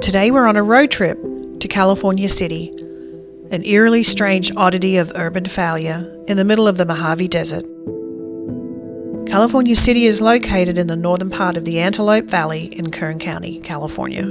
Today we're on a road trip to California City, an eerily strange oddity of urban failure in the middle of the Mojave Desert. California City is located in the northern part of the Antelope Valley in Kern County, California.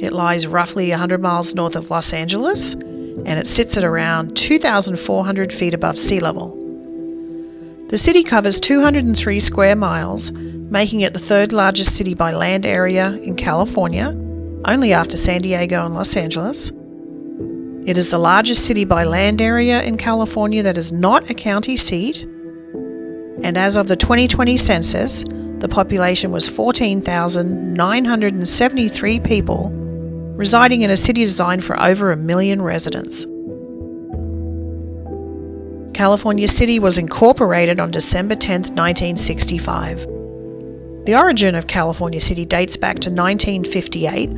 It lies roughly 100 miles north of Los Angeles, and it sits at around 2,400 feet above sea level. The city covers 203 square miles, making it the third largest city by land area in California, only after San Diego and Los Angeles. It is the largest city by land area in California that is not a county seat, and as of the 2020 census, the population was 14,973 people, residing in a city designed for over 1 million residents. California City was incorporated on December 10, 1965. The origin of California City dates back to 1958,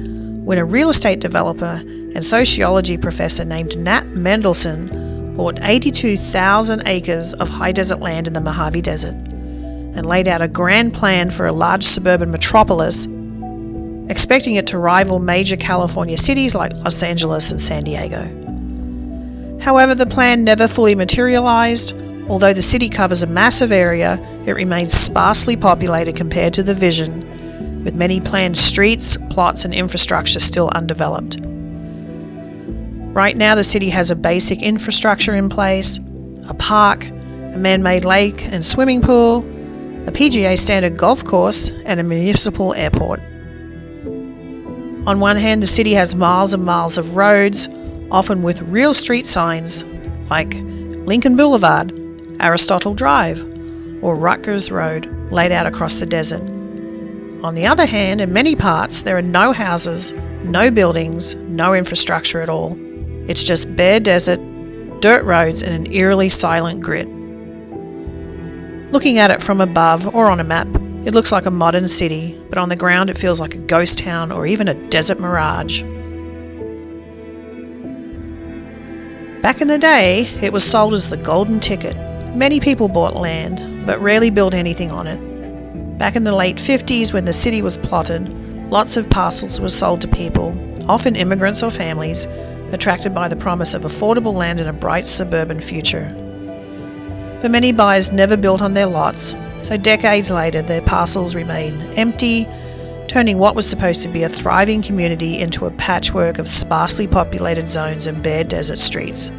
when a real estate developer and sociology professor named Nat Mendelsohn bought 82,000 acres of high desert land in the Mojave Desert and laid out a grand plan for a large suburban metropolis, expecting it to rival major California cities like Los Angeles and San Diego. However, the plan never fully materialized. Although the city covers a massive area, it remains sparsely populated compared to the vision, with many planned streets, plots, and infrastructure still undeveloped. Right now, the city has a basic infrastructure in place: a park, a man-made lake and swimming pool, a PGA standard golf course, and a municipal airport. On one hand, the city has miles and miles of roads, often with real street signs like Lincoln Boulevard, Aristotle Drive, or Rutgers Road, laid out across the desert. On the other hand, in many parts, there are no houses, no buildings, no infrastructure at all. It's just bare desert, dirt roads, and an eerily silent grid. Looking at it from above or on a map, it looks like a modern city, but on the ground it feels like a ghost town or even a desert mirage. Back in the day, it was sold as the golden ticket. Many people bought land, but rarely built anything on it. Back in the late 50s, when the city was plotted, lots of parcels were sold to people, often immigrants or families, attracted by the promise of affordable land and a bright suburban future. But many buyers never built on their lots, so decades later their parcels remain empty, turning what was supposed to be a thriving community into a patchwork of sparsely populated zones and bare desert streets.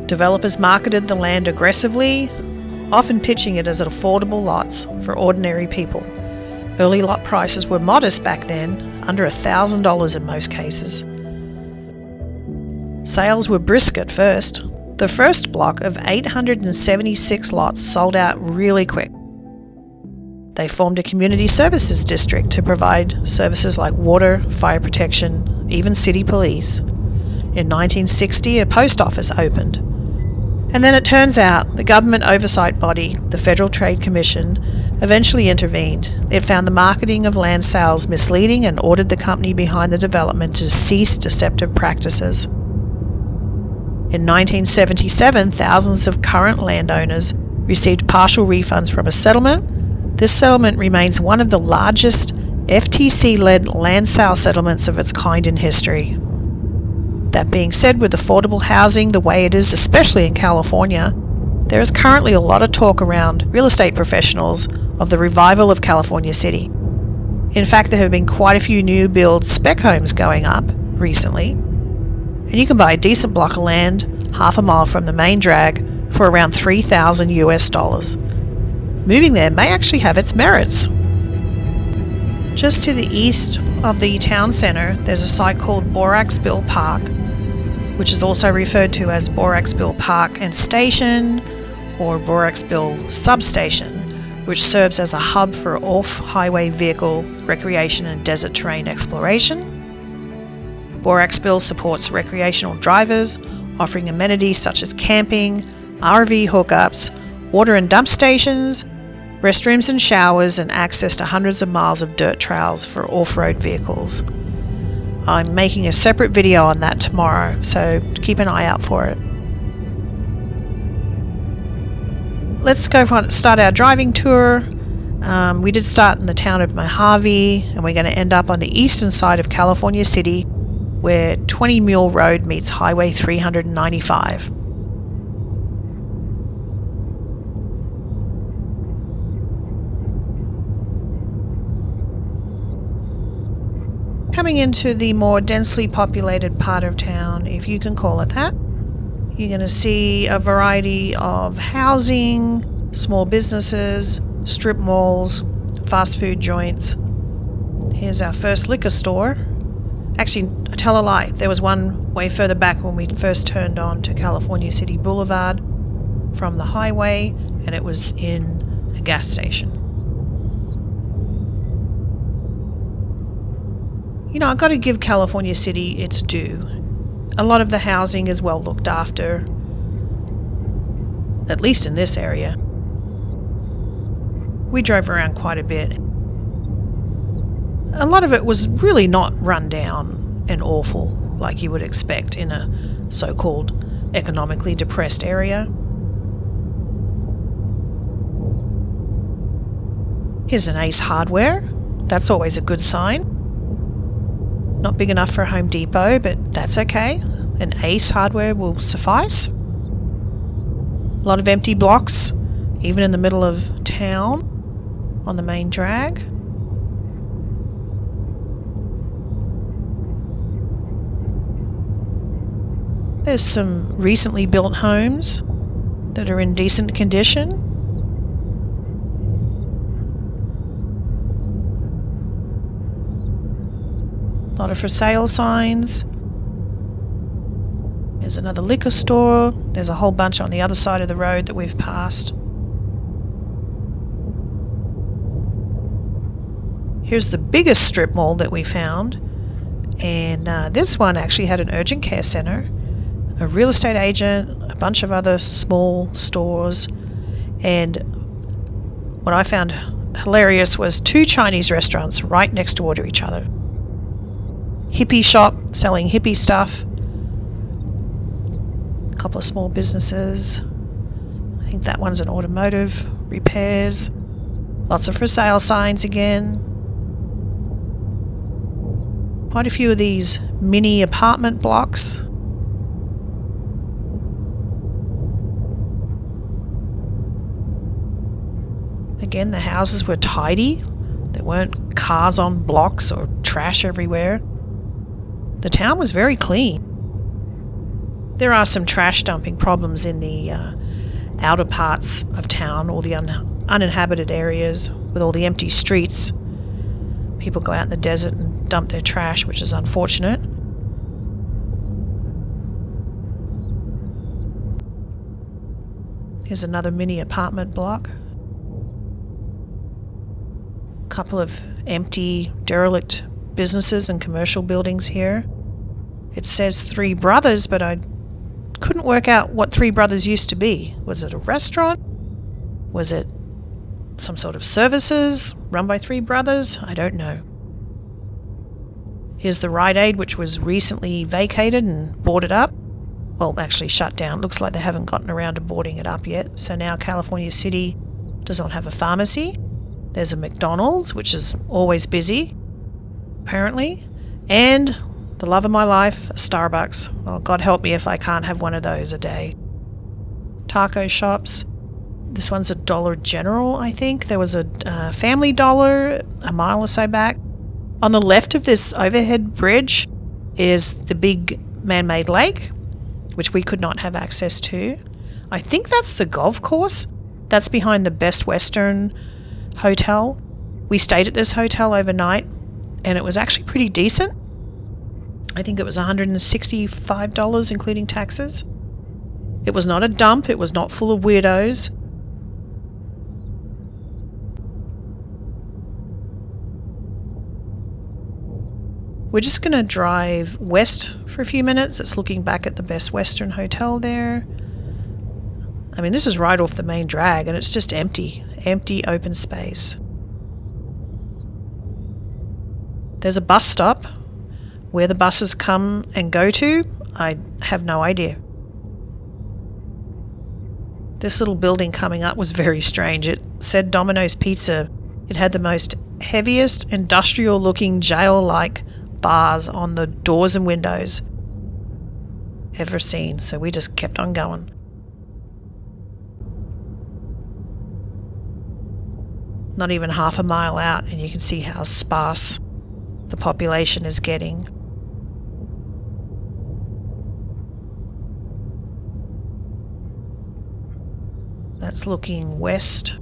Developers marketed the land aggressively, often pitching it as affordable lots for ordinary people. Early lot prices were modest back then, under $1,000 in most cases. Sales were brisk at first. The first block of 876 lots sold out really quick. They formed a community services district to provide services like water, fire protection, even city police. In 1960, a post office opened. And then it turns out the government oversight body, the Federal Trade Commission, eventually intervened. It found the marketing of land sales misleading and ordered the company behind the development to cease deceptive practices. In 1977, thousands of current landowners received partial refunds from a settlement. This settlement remains one of the largest FTC-led land sale settlements of its kind in history. That being said, with affordable housing the way it is, especially in California, there is currently a lot of talk around real estate professionals of the revival of California City. In fact, there have been quite a few new build spec homes going up recently, and you can buy a decent block of land half a mile from the main drag for around $3,000 US. Moving there may actually have its merits. Just to the east of the town centre, there's a site called Borax Park, which is also referred to as Boraxville Park and Station or Boraxville Substation, which serves as a hub for off-highway vehicle recreation and desert terrain exploration. Boraxville supports recreational drivers, offering amenities such as camping, RV hookups, water and dump stations, restrooms and showers, and access to hundreds of miles of dirt trails for off-road vehicles. I'm making a separate video on that tomorrow, so keep an eye out for it. Let's go start our driving tour. We did start in the town of Mojave, and we're going to end up on the eastern side of California City, where 20 Mule Road meets Highway 395. Coming into the more densely populated part of town, if you can call it that, you're going to see a variety of housing, small businesses, strip malls, fast food joints. Here's our first liquor store. Actually, I tell a lie, there was one way further back when we first turned on to California City Boulevard from the highway, and it was in a gas station. You know, I've got to give California City its due. A lot of the housing is well looked after, at least in this area. We drove around quite a bit. A lot of it was really not run down and awful like you would expect in a so-called economically depressed area. Here's an Ace Hardware. That's always a good sign. Not big enough for a Home Depot, but that's okay. An Ace Hardware will suffice. A lot of empty blocks, even in the middle of town, on the main drag. There's some recently built homes that are in decent condition. A lot of for sale signs. There's another liquor store. There's a whole bunch on the other side of the road that we've passed. Here's the biggest strip mall that we found. And this one actually had an urgent care center, a real estate agent, a bunch of other small stores. And what I found hilarious was 2 Chinese restaurants right next door to each other. Hippie shop selling hippie stuff. A couple of small businesses. I think that one's an automotive repairs. Lots of for sale signs again. Quite a few of these mini apartment blocks. Again, the houses were tidy. There weren't cars on blocks or trash everywhere. The town was very clean. There are some trash dumping problems in the outer parts of town, all the uninhabited areas with all the empty streets. People go out in the desert and dump their trash, which is unfortunate. Here's another mini apartment block. A couple of empty, derelict businesses and commercial buildings here. It says 3 Brothers, but I couldn't work out what 3 Brothers used to be. Was it a restaurant? Was it some sort of services run by 3 Brothers? I don't know. Here's the Rite Aid, which was recently vacated and boarded up. Well, actually shut down. Looks like they haven't gotten around to boarding it up yet. So now California City does not have a pharmacy. There's a McDonald's, which is always busy, apparently. And the love of my life, a Starbucks. Oh, God help me if I can't have one of those a day. Taco shops. This one's a Dollar General, I think. There was a Family Dollar a mile or so back. On the left of this overhead bridge is the big man-made lake, which we could not have access to. I think that's the golf course. That's behind the Best Western Hotel. We stayed at this hotel overnight, and it was actually pretty decent. I think it was $165, including taxes. It was not a dump. It was not full of weirdos. We're just going to drive west for a few minutes. It's looking back at the Best Western Hotel there. I mean, this is right off the main drag, and it's just empty open space. There's a bus stop. Where the buses come and go to, I have no idea. This little building coming up was very strange. It said Domino's Pizza It had the most heaviest industrial looking jail-like bars on the doors and windows ever seen, so we just kept on going. Not even half a mile out and you can see how sparse the population is getting. That's looking west.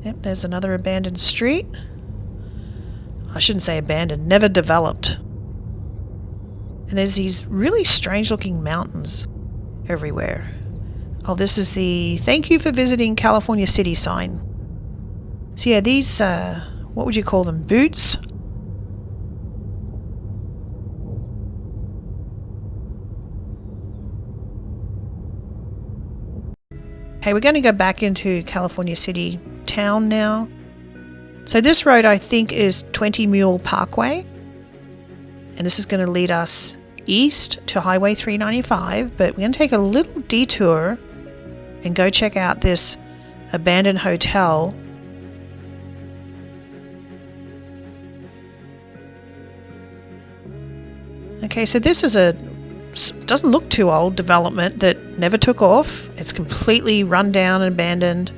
Yep, there's another abandoned street. I shouldn't say abandoned, never developed. And there's these really strange looking mountains everywhere. Oh, this is the "Thank you for visiting California City" sign. So yeah, these, what would you call them, boots? Okay, we're going to go back into California City town now. So this road, I think, is 20 Mule Parkway. And this is going to lead us east to Highway 395. But we're going to take a little detour and go check out this abandoned hotel. Okay, so this is doesn't look too old development that never took off. It's completely run down and abandoned.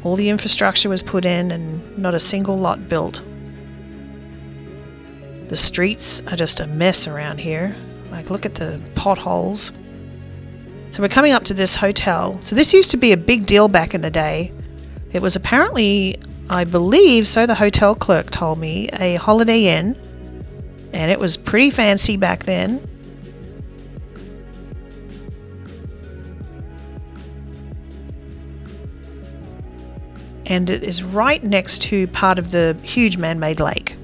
All the infrastructure was put in and not a single lot built. The streets are just a mess around here. Like, look at the potholes. So we're coming up to this hotel. So this used to be a big deal back in the day. It was apparently, I believe, so the hotel clerk told me, a Holiday Inn. And it was pretty fancy back then. And it is right next to part of the huge man-made lake.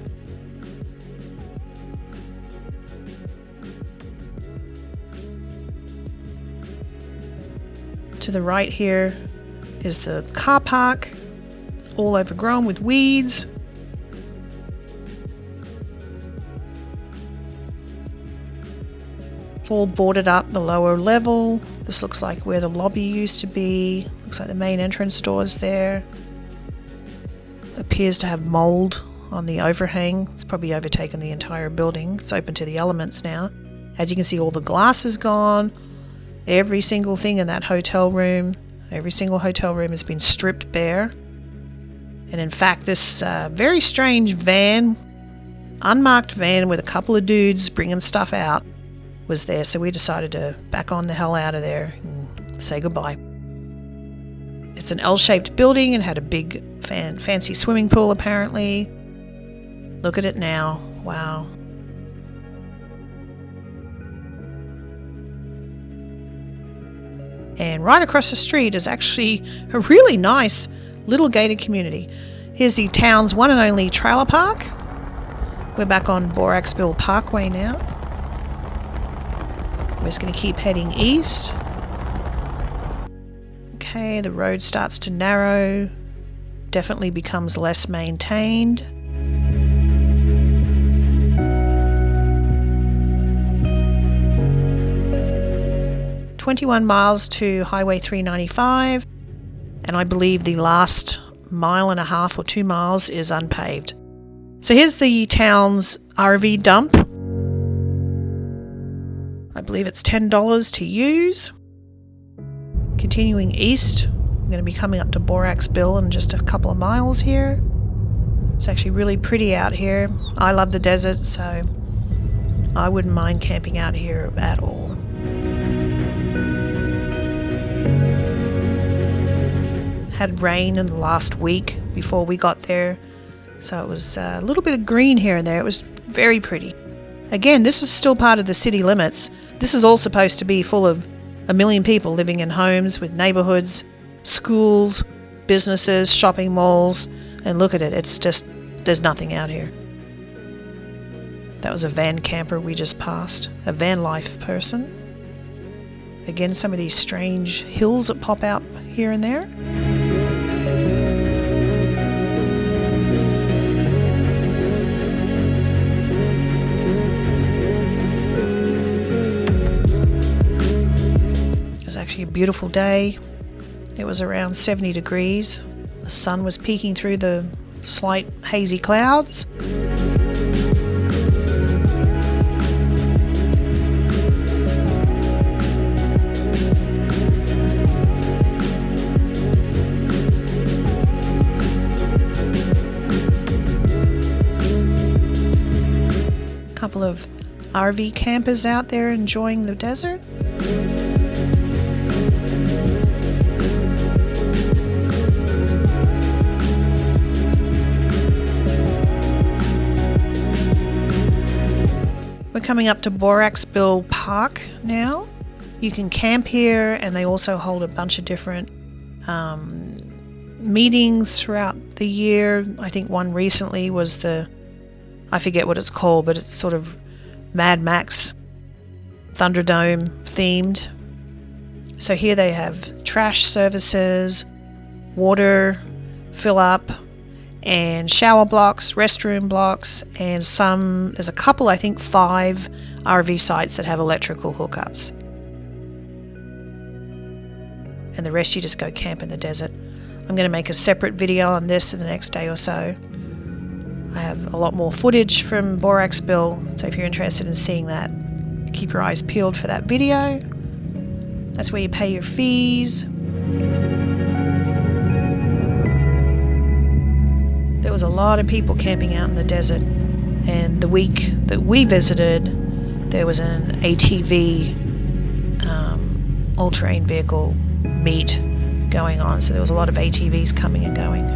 To the right here is the car park, all overgrown with weeds. It's all boarded up the lower level. This looks like where the lobby used to be. Looks like the main entrance door's there. Appears to have mold on the overhang. It's probably overtaken the entire building. It's open to the elements now. As you can see, all the glass is gone. Every single thing in that hotel room, every single hotel room has been stripped bare. And in fact, this very strange van, unmarked van with a couple of dudes bringing stuff out, was there, so we decided to back on the hell out of there and say goodbye. It's an L-shaped building and had a big fancy swimming pool apparently. Look at it now. Wow. And right across the street is actually a really nice little gated community. Here's the town's one and only trailer park. We're back on Borax Parkway now. We're just going to keep heading east. Okay, the road starts to narrow, definitely becomes less maintained. "21 miles to Highway 395, and I believe the last mile and a half or 2 miles is unpaved. So here's the town's RV dump. I believe it's $10 to use. Continuing east, we're going to be coming up to Borax in just a couple of miles here. It's actually really pretty out here. I love the desert, so I wouldn't mind camping out here at all. Had rain in the last week before we got there, so it was a little bit of green here and there. It was very pretty. Again, this is still part of the city limits. This is all supposed to be full of 1 million people living in homes with neighborhoods, schools, businesses, shopping malls, and look at it. It's just, there's nothing out here. That was a van camper we just passed, a van life person. Again, some of these strange hills that pop out here and there. actually a beautiful day. It was around 70 degrees. The sun was peeking through the slight hazy clouds. Couple of RV campers out there enjoying the desert. We're coming up to Borax Park now. You can camp here, and they also hold a bunch of different meetings throughout the year. I think one recently was I forget what it's called, but it's sort of Mad Max Thunderdome themed. So here they have trash services, water fill up, and shower blocks, restroom blocks, and there's a couple, I think 5 RV sites that have electrical hookups. And the rest you just go camp in the desert. I'm going to make a separate video on this in the next day or so. I have a lot more footage from Borax, so if you're interested in seeing that, keep your eyes peeled for that video. That's where you pay your fees. There was a lot of people camping out in the desert, and the week that we visited, there was an ATV, all-terrain vehicle meet going on, so there was a lot of ATVs coming and going.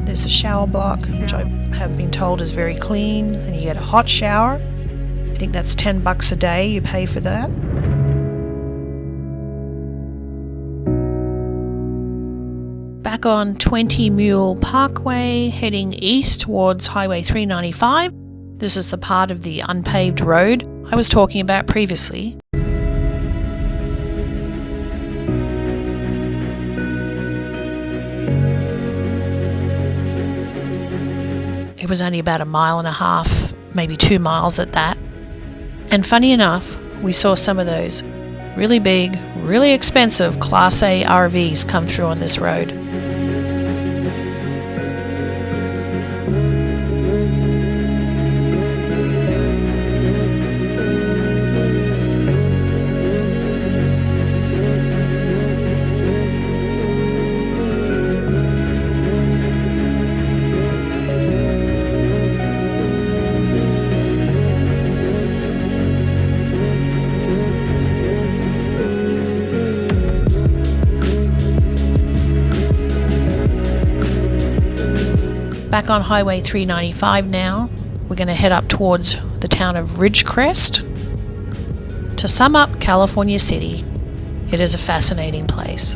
There's a shower block, which I have been told is very clean, and you get a hot shower. I think that's $10 a day, you pay for that. Back on 20 Mule Parkway, heading east towards Highway 395. This is the part of the unpaved road I was talking about previously. It was only about 1.5 miles, maybe 2 miles at that. And funny enough, we saw some of those really big, really expensive Class A RVs come through on this road. Back on Highway 395 now, we're going to head up towards the town of Ridgecrest. To sum up California City, it is a fascinating place.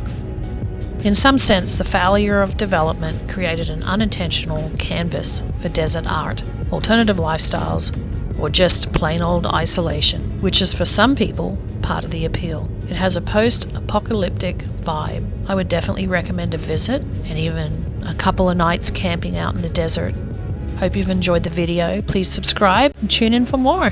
In some sense, the failure of development created an unintentional canvas for desert art, alternative lifestyles, or just plain old isolation, which is for some people part of the appeal. It has a post-apocalyptic vibe. I would definitely recommend a visit, and even a couple of nights camping out in the desert. Hope you've enjoyed the video. Please subscribe and tune in for more.